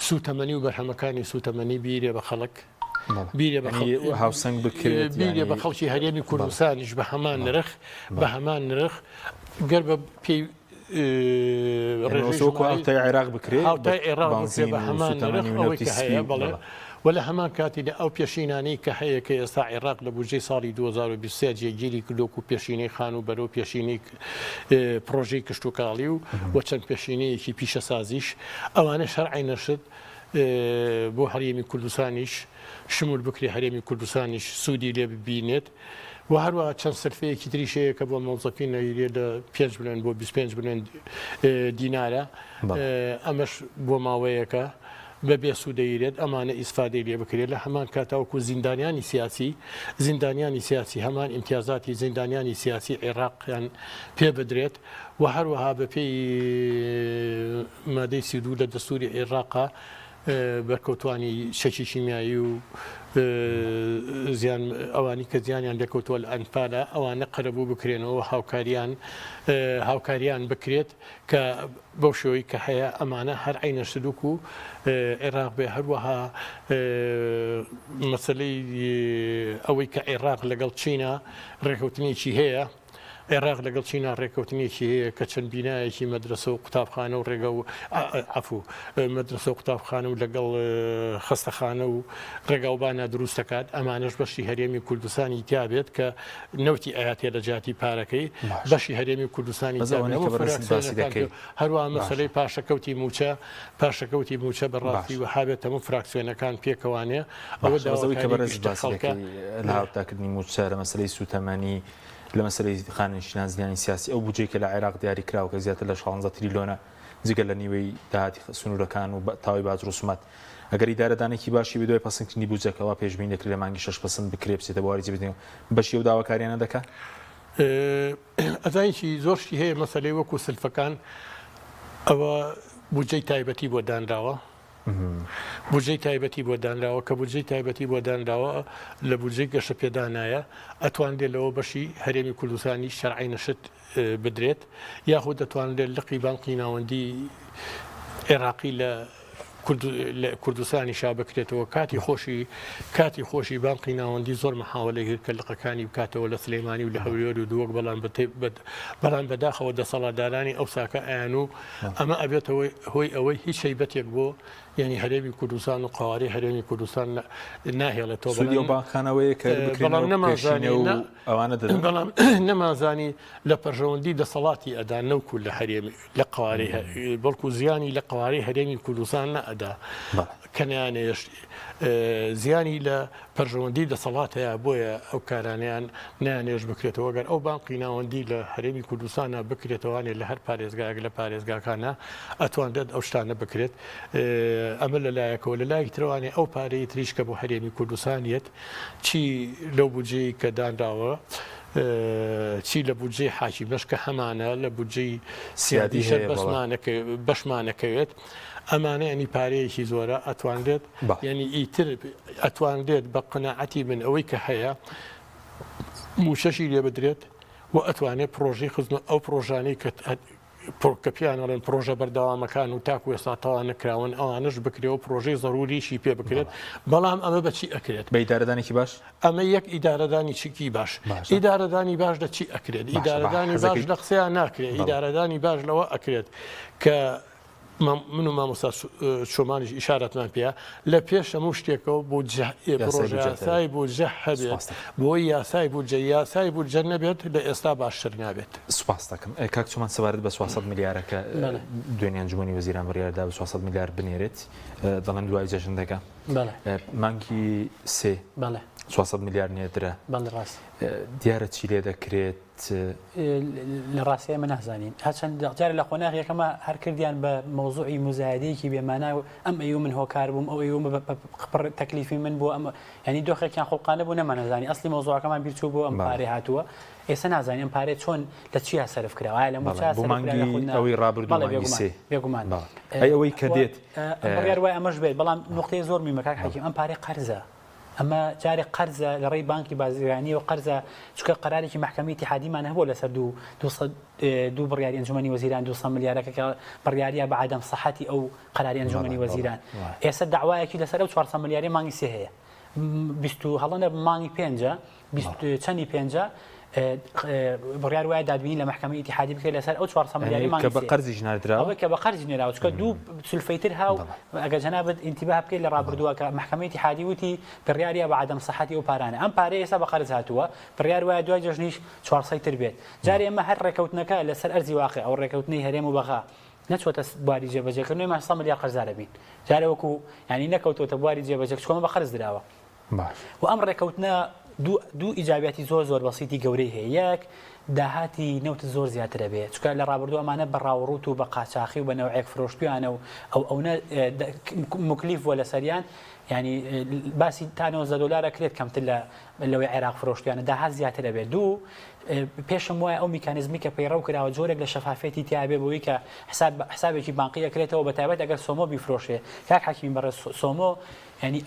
سوتەمەنی و بەرهەمەکانی سوتەمەنی بیرێ بە خەڵک هاوسنگ بکرێت بیرێ بە خەڵکی هەرێمی کوردستانیش بە هەمان نرخ بە هەمان نرخ گەر بە پێی ڕێژەوەکوتای عێراق بکرێت عێراق بە هەمان نرخ ئەوەی کە هەیە بەڵێ و لە هەمان کاتیدا ئەو پێشینانەی کە هەیە کە ئێستا عێراق لە بودجەی ساڵی 2023 جێگیری کردوکو پێشینەی خان و بەرەو پێشینەی پرۆژەی کشت و کاڵی و چەند پێشینەیەکی پیشەسازیش ئەوانە شەرعی نەشت بۆ هەرێمی کوردستانیش شمول بکری هەرێمی کوردستانیش سوودی لێ ببینێت و هەروە چەند سەرفەیەکی تریشەیە کە بۆ مەوزەفی نەویرێ لە 5 بلێن بۆ 25 بلێن دینارە ئەمەش بۆ ماوەیەکە بەبێ سوودەیرێت ئەمانە ئیسفادەی لێ بکرێت لە هەمان کاتاوەکو زیندانیانی سیاسی هەمان ئیمتیازاتی زیندانیانی سیاسی عێراقیان پێ بدرێت و هەروەها بەپێی مادەی 32 لە دەستوری عێراقا بەرکەوتوانی شەکی شیمیایی و زیان ئەوانی کە زیانیان دەکەوتووە لە ئەنفادا ئەوانە قەرەبوو بکرێنەوە هاوکاریان بکرێت کە بەو شێوەی کە هەیە ئەمانە هەر عینە سلوک و عێراق بێ هەروەها مەسلەی ئەوەی کە عێراق لەگەڵ چینە ڕێکەوتنیەکی هەیە عێراق لەگەڵ چینە ڕێکەوتنیەکی هەیە کە چەند بینایەکی مەدرسە و قوتابخانە و ڕێگە و عەفو مەدرسە و قوتابخانە و لەگەڵ خەستەخانە و ڕێگاوبانە دروست دەکات ئەمانەش بەشی هەرێمی کوردستانی تیابێت کە نەوتی ئاياتێ لە جیاتی پارەکەی بەشی هەرێمی کوردستانی هەروە مەسلەی پاشەکەوتی موچە بەڕاستی و هابێت هەموو فراکسیۆنەکان پێکەوانێ ئەوە داوای کە بەرز باسەکە لە هاوتاکردنی موچە لە مەسلەی سوتەمەنی لە مەسلەی خانشینان زیانی سیاسی ئەو بودجەی کە لە عێراق دیاری کراوە کە زیاتر لە 16 تریلیۆنە جگە لە نیوەی داهاتی سنوورەکان و تاوای باج ڕسومات ئەگەر ئیدارەدانێکی باشی بێ دوای پەسەندکردنی بودجەکەەوە پێشبین دەکرێت لە مانگی 6 پەسەند بکرێ بچێتە بۆواری جێبێتەوە بەشی و داواکاریانە دەکات ئەزانیی زۆرشی هەیە مەسلەی وەکو سلفەکان ئەوە بودجەی تایبەتی بۆ دانراوە بودجەی تایبەتی بۆ دانراوە کە بودجەی تایبەتی بۆ دانراوە لە بودجەی گەشە پێدانایە ئەتوانێت لەوە بەشی هەرێمی کوردستانی شەرعی نەشت بدرێت یاخود دەتوانێت لقی بانقی ناوەندی عێراقی لە کوردستانی شا بکرێتەوە کاتی خۆشی بانقی ناوەندی زۆر مەحاوەلەی هەیە کە لقەکانی بکاتەوە لە سلەیمانی و لە هەولێر و دووەک بەڵام بەداخەوە دەسەڵاتدارانی ئەو ساکە ئایان و ئەمە ئەبێتەوە هۆی ئەوەی هیچ شەیبەتێک بۆ یعنی هەرێمی کوردستان و قواری هەرێمی کوردستان ناهێڵێتەوە بانخانەوەی بەڵام نەمازانی لە پەرژەوەندی دەسەڵاتی ئەدا نەوکو لە هەرێمی لە قواری بەڵکو زیانی لە قواری هەرێمی کوردستان نەئەدا کەنیانێش زیانی لە پەرژەوەندی دەسەڵات هەیە بۆیە ئەو کارانیان نیانێژ بکرێتەوە گەر ئەو بانقی ناوەندی لە هەرێمی کوردستانە بکرێتەوەوانێ لە هەر پارێزگایەک لە پارێزگاکانە ئەتوانێت ئەو شتانە بکرێت ئەمە لەلایەکەوە لە لای ترەوانێ ئەو پارەی تریشکە بۆ هەرێمی کوردستانیەت چی لەو بودجەی کە دانراوە چی لە بودجەی حاکیمەش کە هەمانە لە بودجەی سیادیش بەشمانەکەوێت ئەمانە ینی پارەیەکی زۆرە ئەتوانێت ینی ئیتر ئەتوانێت بە قەناعەتی من ئەوەی کە هەیە موشەشی لێ بدرێت و ئەتوانێت پرۆژەی خزم ئەو پرۆژانەی کە کە پیانەڵێن پرۆژە بەردەوامەکان و تاکو ئێستا تەوا نەکراون ئەوانش بکرێەوە پرۆژەی ضروریشی پێ بکرێت بەڵام ئەمە بەچی ئەکرێت بە ئیدارەدانێکی باش ئەمە یەک ئیدارەدانی چیکی باش ئیدارەدانی باش دە چی ئەکرێت ئیدارەدانی باش لە قسەیان ناکرێت ئیدارەدانی باش لەوە ئەکرێت کە من و مامۆستا شۆمانیش ئیشارەتمان پێە لە پێش هەموو شتێکەوە بۆ پرۆژە یاسای بودجە هەبێت بۆی یاسای بودجە نەبێت لە ئێستا باشتر نابێت. سوپاس دەکەم کاک چۆمان سەبارەت بە 600 میلیارەکە دوێنێ ئەنجومەنی وەزیران بڕیاردا بە 600 میلیارد بنێرێت دەڵێن دوای جەژندەکە مانگی سێ 600 میلیارد نێدرا دیارە چی لێ دەکرێت لە ڕاستی ئەمە نازانین هەچەند جارە لە خۆناغ یەکەمە هەر کردیان بە مەوزوعی مزایدەیەکی بێمانە و ئەم ئەیوم من هۆکار بووم ئەو ئەیوم تەکلیفی من بۆ ئەمە ینی دۆخێکیان خۆڵقانە بوو نەمانەزانی ئەسلی مەوزوعەکەمان بیرچوو بۆ ئەم پارێ هاتووە ئێستا نازانین ئەم پارێ چۆن لە چیا سەرف کراوە لە مانگی ئەوەی ڕابردوومانگی سێ بێگومان ئەوەی کە دێت بڕیار وای ئەمەش بێت بەڵام نقطەی زۆر میمەکە حەکیم ئەم پارێ قەرزە ئەمە جارێک قەرزە لە ڕێی بانکی بازرگانی و قەرزە چکە قەرارێکی محکەمەی اتحادیمان هەبوو لەسەر دوو بڕیاری ئەنجومەنی وەزیران 200 میلیارەکە کە بڕیاریە بە عەدەم سەحەتی ئەو قەراری ئەنجومەنی وەزیران ئێستا داوایەکی لەسەر ئەو 400 میلیاری مانگی سێ هەیە 20 هەڵەنە مانگی 5 چەندی 5 بڕیار وایە دادبینی لە محکەمەی اتحادی بکرێت لەسەر ئەو 400 میلیاری مانگی کە بە قەرزی ژناردراوە کە بە قەرزی نێراوە چکە دوو سولفەیتر هاو ئەگەر جەنابەت ئینتیباه بکەیت لە ڕابردووە کە محکەمەی اتحادی وتی بڕیاریە بە عەدەم سەحەتی ئەو پارانە ئەم پارەیە ئێستا بە قەرز هاتووە بڕیار وایە دوای جەژنیش 400 تر بێت جارێ ئەمە هەر ڕێکەوتنەکە لەسەر ئەرزی واقع ئەو ڕێکەوتنەی هەرێم و بەغا نەچۆتە بواری جێبەجێکردنەوەی 600 میلیارد قەرزارە بین جارێ وەکو ینی نەکەوتۆتە بواری جێبەجێ چکۆمە بە قەرز دراوە و ئەم ڕێکەوتنە دوو ئیجابیاتی زۆر بەسیتی گەورەی هەیە یەک داهاتی نەوت زۆر زیاترە بێت چکە لە ڕابردوو ئەمانە بە ڕاوڕوت و بە قاچاقی و بە نەوعێک فرۆشتویانە و ئەوە مکلیف بووە لە سەریان ینی باسی تا $90 کرێت کەمتر لەوەی عێراق فرۆشتویانە داهات زیاترە بێت دوو پێشم وایە ئەو میکانیزمی کە پەیڕەو کراوە جۆرێک لە شەفافێتی تیابێ بۆی کە حسابێکی بانقی ئەکرێتەوە بەتایبەت ئەگەر سۆمۆ بیفرۆشێ کاک حەکیم بەڕێ سۆمۆ ینی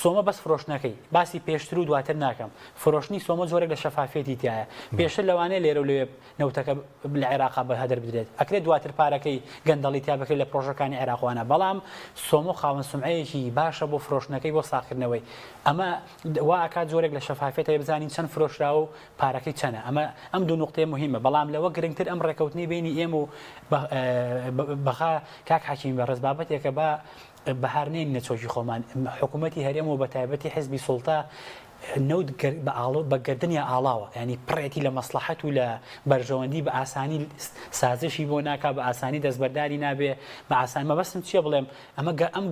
سۆمە بەس فرۆشتنەکەی باسی پێشتر و دواتر ناکەم فرۆشتنی سۆمە جۆرێک لە شەفافێتی تایە پێشتر لەوانەیە لێرە و لێ نەوتەکە لە عێراقا بە هەدەر بدرێت ئەکرێت دواتر پارەکەی گەندەڵی تا بکرێت لە پرۆژەکانی عێراقوانە بەڵام سۆمۆ خاوەن سومعەیەکی باشە بۆ فرۆشتنەکەی بۆ ساختکردنەوەی ئەمە وا ئاکات جۆرێک لە شەفافێتە بزانین چەند فرۆشراوە و پارەکەی چەنە ئەم دوو نقطەیە مهمە بەڵام لەوە گرنگتر ئەم ڕێکەوتنی بینی ئێمە و بەخا کاک حەکیم بە ڕێزبابەتێکە بە بەهارنێن نەچۆکی خۆمان حکوومەتی هەرێم و بە تایبەتی حزبی سوڵتا نەوت بەگردنیا ئاڵاوە ینی پڕێتی لە مەسلحەت و لە بەرژەوەندی بە ئاسانی سازشی بۆ ناکا بە ئاسانی دەستبەرداری نابێ بە ئاسانی مەبەستم چیە بڵێم ئەم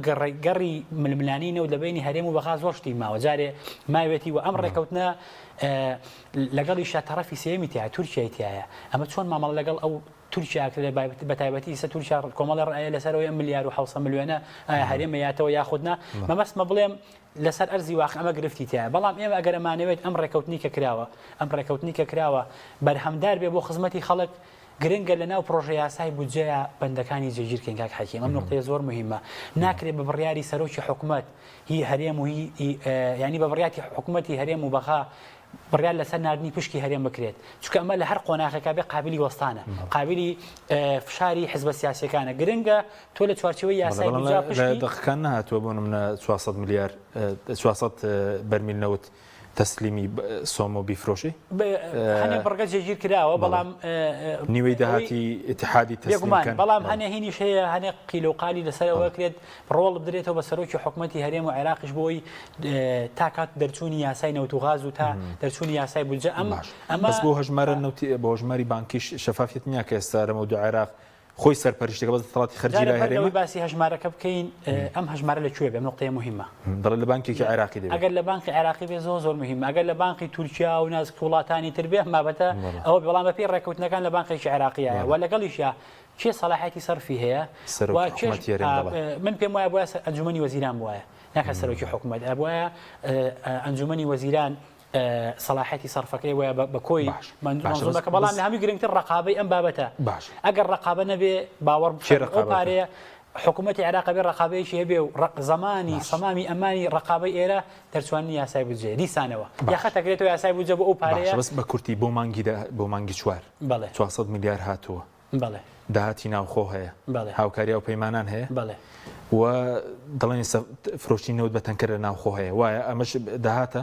گەڕی ململانی نەوت لە بینی هەرێم و بەخا زۆر شتی ماوە جارێ ماوێتی و ئەم ڕێکەوتنە لەگەڵی شاتەڕەفی سێمی تایە تورکیای تایە ئەمە چۆن مامەڵ لەگەڵ ئەو تورکیا بە تایبەتی ئێستا تورکیا کۆمەڵی ڕایە لەسەرەوەی ملیار و 600 میلیۆنە هەرێمە یاتەوە یاخودنا مەمەستمە بڵێم لەسەر ئەرزی واقع ئەمە گرفتی تایە بەڵام ئێمە ئەگەر ئەمانەوێت ئەم ڕێکەوتنی کە کراوە بەرهەمدار بێ بۆ خزمەتی خەڵک گرنگە لە ناو پرۆژە یاسای بودجەیە بەندەکانی جێگیرکەین کاک حەکیم ئەم نقطەیە زۆر مهمە ناکرێت بە بڕیاری سەرۆکی حکوومەت هی هەرێم و ینی بە بڕیاتی حکوومەتی هەرێم و بەخا بڕیار لەسەر نردنی پشکی هەرێم بکرێت چونکە ئەمە لە هەر قۆناغێکا بێ قابلی وەستانە قابلی فشاری حزبە سیاسیەکانە گرنگە تۆ لە چوارچەوەی یاسای بودجە پشتی دقیقان نهاتووە بۆ نمونە 400 میلیار 400 بەرمیل نەوت تەسلیمی سۆمۆ بیفرۆشی هەنێ بڕگە جێگیر کراوە بەڵام نیوەی داهاتی اتحادی تەسلیمکەن بەڵام هەنێ هینیش هەیە هەنێ قیلۆقالی لەسەرەوە کرێت ڕۆڵ بدرێتەوە بە سەرۆکی حکوومەتی هەرێم و عێراقیش بۆی تا کات دەرچوونی یاسای نەوت و غاز و تا دەرچوونی یاسای بودجە ئەمە بەس بۆ هەژمارە نەوتی بۆ هەژماری بانکیش شەفافیت نییە کە ئێستا لەمە دو عێراق خۆی سەرپەرشتەکە بەس دەسەڵاتی خەرجی لای هەرێم باسی هەژمارەکە بکەین ئەم هەژمارە لەکوێ بێ نقطەیە مهمە دەڵێ لە بانکێکی عێراقی دەبێت ئەگەر لە بانکی عێراقی بێ زۆر مهمە ئەگەر لە بانکی تورکیا و نازک وڵاتانی تر بێ مابەتە ئەوە بەڵام بەپێی ڕێکەوتنەکان لە بانکێکی عێراقیایە و لەگەڵیشە چێ سەلاحەتی سەرفی هەیە من پێم وایە بۆیە ئەنجومەنی وەزیران وایە ناکە سەرۆکی حکوومەت بۆیە ئەنجومەنی وەزیران صلاحيتي صرفەکەی وایە بە کۆی منظومەکە بەڵام لە هەمی گرنگتر ڕقابەی ئەم بابەتە ئەگەر ڕقابە نەبێ باوەڕ ئەو پارەیە حکوومەتی عێراق بێ ڕقابەیەکی هەبێ و زمانی سەمامی ئەمانی ڕقابەی ئێرە دەرچوانی یاسای بودجێ دیسانەوە یاخەت ئەگرێتەوە یاسای بودجە بۆ ئەو پارەیە بەس بە کورتی بۆ مانگی چوار 400 میلیار هاتووە بەڵێ داهاتی ناوخۆ هەیە هاوکاری و پەیمانان هەیە و دەڵێن فرۆشتینەوت بە تەنکە لە ناوخۆ هەیە وایە ئەمەش داهاتە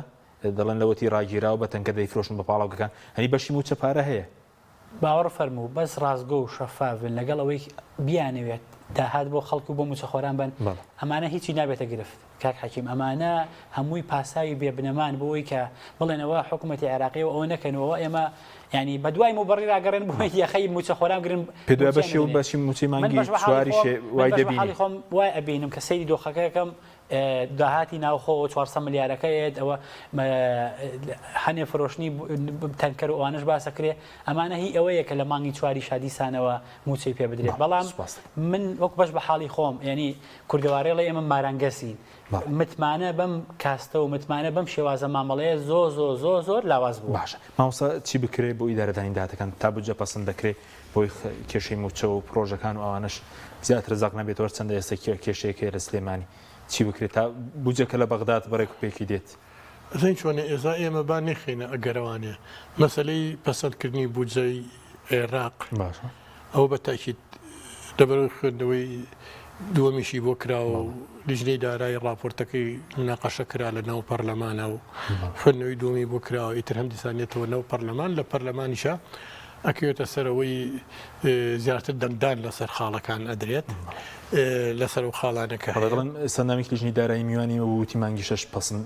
دەڵێن لەوەتی ڕاگیرا و بە تەنکە دەیفرۆشن بە پاڵاوگەکان هەنی بەشی موچە پارە هەیە باوەڕ فەرموو بەس ڕازگۆ و شەفافن لەگەڵ ئەوەی بیانەوێت داهات بۆ خەڵکو بۆ موچەخۆران بن ئەمانە هیچی نابێتە گرفت کاک حەکیم ئەمانە هەمووی پاساوی بێبنەمان بۆەوەی کە بڵێنەوە حکوومەتی عێراقی و ئەوە نەکەنەوە ئێمە ینی بە دوای مەبەڕی ڕاگەڕێن بۆی یەخەی موچەخۆران گرن پێ بەشی و بەشی موچی مانگی سواری وای دەبینی خۆم وای ئەبینم کە سەیری دۆخەکەکەم داهاتی ناوخۆ 400 ملیارەکەیت ئەوە هەنێ فرۆشتنی تەنکەر و ئەوانش باسەکرێ ئەمانە هی ئەوەیە کە لە مانگی چواری شادیسانەوە موچەی پێ بدرێت بەڵام من وەک بەش بە حاڵی خۆم ینی کوردەوارێڵی ئێمە مارانگەسین متمانە بەم کاستە و متمانە بەم شێوازە مامەڵەیە زۆر لاواز بوو باشە مامۆستا چی بکرێت بۆ ئیدارەدانی داهاتەکان تا بودجە پەسەند دەکرێت بۆی کێشەی موچە و پرۆژەکان و ئەوانش زیاتر زاق نەبێتەوە چەندە ئێستا کێشەیەکەی لە سلێمانی چی بکرێت تا بودجەکە لە بەغداد بەڕێک و پێکی دێت زین چۆنە ئێزا ئێمە با نەخێنە ئەگەرەوانێ مەسلەی پەسەندکردنی بودجەی عێراق باشە ئەو بە تاکید دەبەرەوەی خوێندنەوەی دووەمیشی بۆ کرا و لیژنەی دارایی ڕاپۆرتەکەی مناقەشە کرا لە ناو پەرلەمانە و خوێندنەوەی دووەمی بۆ کراوە ئیتر هەم دیسانێتەوە ناو پەرلەمان لە پەرلەمانیشە ئەکەوێتە سەرەوەی زیاتر دەنگدان لەسەر خاڵەکان ئەدرێت لەسەر و خاڵانەکە دەڵێن سەردامی لیژنی دارایی میوانی وتی مانگی 6 پەسەند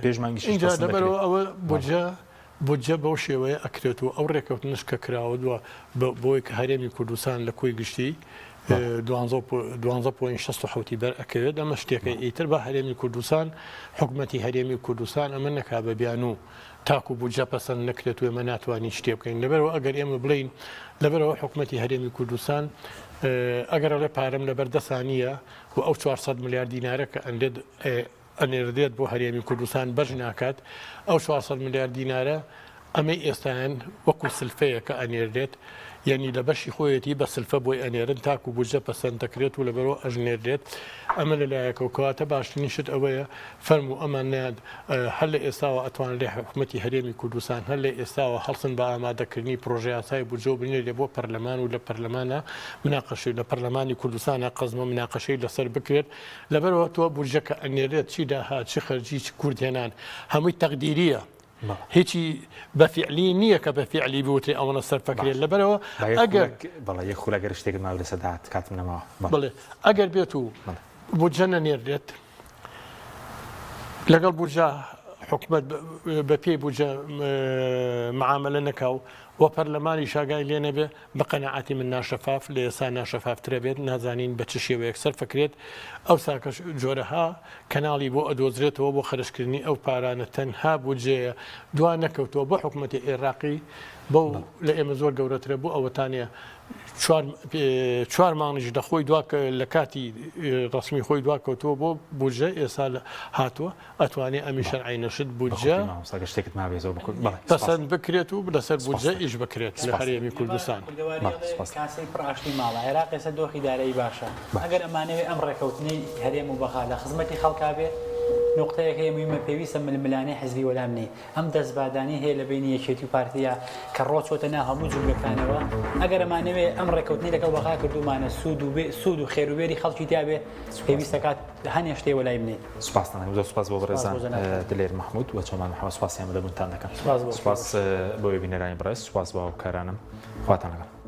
پێش مانگی 6 اینجا دەبەرەوە ئەوە بودجە بەو شێوەیە ئەکرێت و ئەو ڕێکەوتنش کە کراوە دووە بۆی کە هەرێمی کوردستان لە کۆی گشتی 12.6 بەر ئەکەوێت ئەمە شتێکە ئیتر بە هەرێمی کوردستان حکوومەتی هەرێمی کوردستان ئەمە نەکا بە بیان و تاکو بودجە پەسەند نەکرێت و ئێمە ناتوانین شتێ بکەین لەبەرەوە ئەگەر ئێمە بڵین لەبەرەوە حکوومەتی هەرێمی کوردستان ئەگەر ئەڵێ پارەم لە بەردەسانیە و ئەو 400 ملیار دینارە کە ئەنێردێت بۆ هەرێمی کوردستان بەش ناکات ئەو 400 ملیار دینارە ئەمەی ئێستایان وەکو سلفەیە کە ئەنێردێت یعنی لە بەشی خۆیەتی بە سلفە بۆی ئەنێرن تاکو بودجە پەسەند دەکرێت و لەبەرەوە ئەژنێردێت ئەمە لەلایەکە و کەواتە باشترینیشت ئەوەیە فەرمو ئەمانیان هەر لە ئێستاوە ئەتوان لێ حکوومەتی هەرێمی کوردستان هەر لە ئێستاوە هەڵسن بە ئامادەکردنی پرۆژه یاسای بودجە و بنێرێ بۆ پەرلەمان و لە پەرلەمانە مناقەشەی لە پەرلەمانی کوردستانە قەزمە مناقەشەی لەسەر بکرێت لەبەرەوە تۆ بودجەکە ئەنێرێت چی داهات چی خەرجی چی کوردهێنان هەمووی تەقدیریە هیچی بەفعلی نییە کە بەفعلی بوتێ ئەوەنە سەرفەکرێت لەبەرەوە ئەگەر بەڵێ یەک خولەگەر شتێک ماوە لە سەدات کاتم نەماوە بڵێ ئەگەر بێت و بودجە نەنێردێت لەگەڵ بودجە حکومت بە پێی بودجە معاملە نەکاو و پەرلەمانی شاگای لێ نەبێ بە قەنەعەتی من ناشەفاف لە ئێستا ناشەفافترە بێت نازانین بە چ شێوەیەک سەرفەکرێت ئەو ساکەش جۆرەها کەناڵی بۆ ئەدۆزرێتەوە بۆ خەرشکردنی ئەو پارانە تەنها بودجەیە دوان نەکەوتەوە بۆ حکوومەتی عێراقی بەو لە ئێمە زۆر گەورەترە بۆ ئەوەتانە 4 مانگیش دەخۆی دواکە لە کاتی ڕسمی خۆی دواکەوتەوە بۆ بودجە ئێستا هاتووە ئەتوانێت ئەمی شەرعینەشت بودجە شتێکت مابێزەوە پەسەند بکرێت و لەسەر بودجە ئیش بکرێت لە هەرێمی کوردستان کاسی پڕاشتی ماڵە عێراق ئێستا دۆخی دارایی باشە ئەگەر ئەمانەوێت ئەم ڕێکەوتنی هەرێم و بەخا لە خزمەتی خەڵکا بێ نقطەیەکە مهمە پێویستە ململانەی حزبی وەلامنی ئەم دەستبادانی هەیە لە بینی یەکێتی و پارتیە کە ڕۆچۆتە نا هەموو جوولەکانەوە ئەگەر ئەمانەوێت ئەم ڕێکەوتنی لەگەڵ بەخا کردومانە سوود و خێروبێری خەڵکی تیاابێ پێویستە کات هەنێ شتێ وەلای بنێ سپاسان زۆر سپاس بۆ بەڕێزان دلێر محمود و چۆمان محەممەد سپاسیان بەدەبوونتان دەکەم سپاس بۆ بینەرانی بڕێز سپاس بە هاوکارانم خواتان لەگەڵ